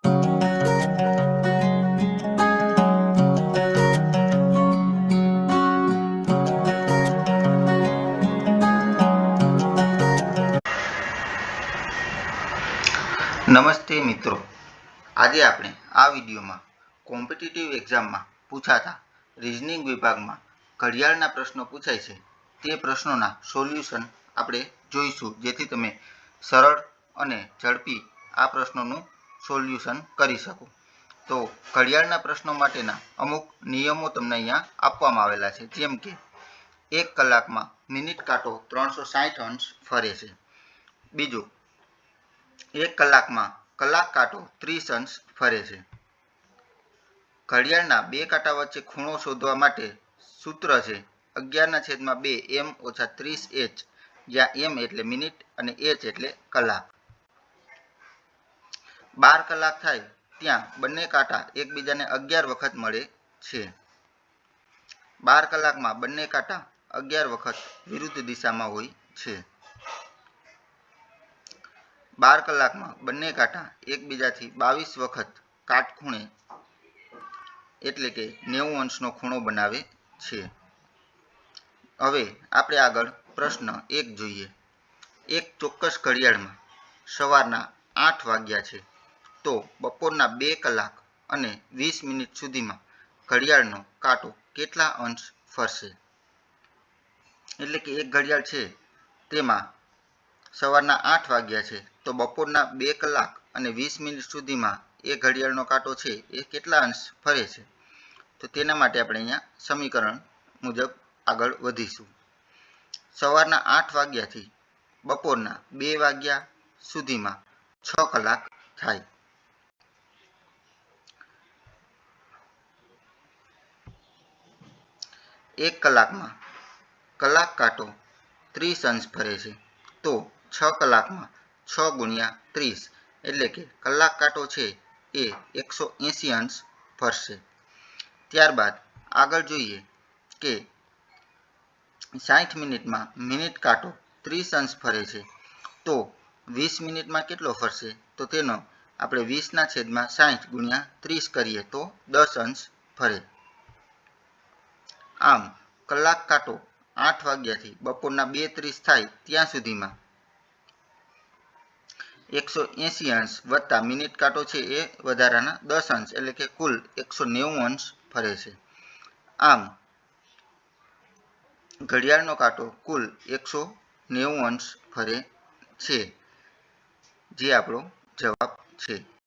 નમસ્તે મિત્રો, આજે આપણે આ વિડીયોમાં કોમ્પિટિટિવ એક્ઝામમાં પૂછાતા રિઝનિંગ વિભાગમાં ઘડિયાળના પ્રશ્નો પૂછાય છે તે પ્રશ્નોના સોલ્યુશન આપણે જોઈશું, જેથી તમે સરળ અને ઝડપી આ પ્રશ્નોનું સોલ્યુશન કરી શકો. તો ઘડિયાળના પ્રશ્નો માટેના અમુક નિયમો તમને અહીંયા આપવામાં આવેલા છે, જેમ કે 1 કલાકમાં મિનિટ કાંટો 360 અંશ ફરે છે. બીજું, 1 કલાકમાં કલાક કાંટો 30 અંશ ફરે છે. ઘડિયાળના બે કાંટા વચ્ચે ખૂણો શોધવા માટે સૂત્ર છે 11/2 m - 30 h, જ્યાં m એટલે મિનિટ અને h એટલે કલાક. 12 કલાક થાય ત્યાં બંને કાંટા એકબીજાને 11 વખત મળે છે. 12 કલાકમાં બંને કાંટા 11 વખત વિરુદ્ધ દિશામાં હોય છે. 12 કલાકમાં બંને કાંટા એકબીજાથી 22 વખત કાટખૂણે એટલે કે 90 અંશનો ખૂણો બનાવે છે. હવે આપણે આગળ પ્રશ્ન 1 જોઈએ. એક ચોક્કસ ઘડિયાળમાં સવારના 8 વાગ્યા છે, તો બપોરના 2 કલાક અને 20 મિનિટ સુધીમાં ઘડિયાળનો કાંટો કેટલા અંશ ફરશે? એટલે કે એક ઘડિયાળ છે તેમાં સવારના 8 વાગ્યા છે, તો બપોરના 2 કલાક અને 20 મિનિટ સુધીમાં એ ઘડિયાળનો કાંટો છે એ કેટલા અંશ ફરે છે? તો તેના માટે આપણે અહીંયા સમીકરણ મુજબ આગળ વધીશું. સવારના 8 વાગ્યાથી બપોરના 2 વાગ્યા સુધીમાં 6 કલાક થાય. એક કલાકમાં કલાક કાંટો 30 અંશ ફરે છે, તો 6 કલાકમાં 6 ગુણ્યા 30 એટલે કે કલાક કાંટો છે એ 180 અંશ ફરશે. ત્યારબાદ આગળ જોઈએ કે 60 મિનિટમાં મિનિટ કાંટો 30 અંશ ફરે છે, તો 20 મિનિટમાં કેટલો ફરશે? તો તેનો આપણે 20/60 ગુણ્યા 30 કરીએ તો 10 અંશ ફરે. આમ કલાક કાંટો 8 વાગ્યાથી બપોરના 2:30 થાય ત્યાં સુધીમાં 180 અંશ વત્તા મિનિટ કાંટો છે એ વધારાના 10 અંશ એટલે કે કુલ 190 અંશ ફરે છે. આમ ઘડિયાળનો કાંટો કુલ 190 અંશ ફરે છે, જે આપણો જવાબ છે.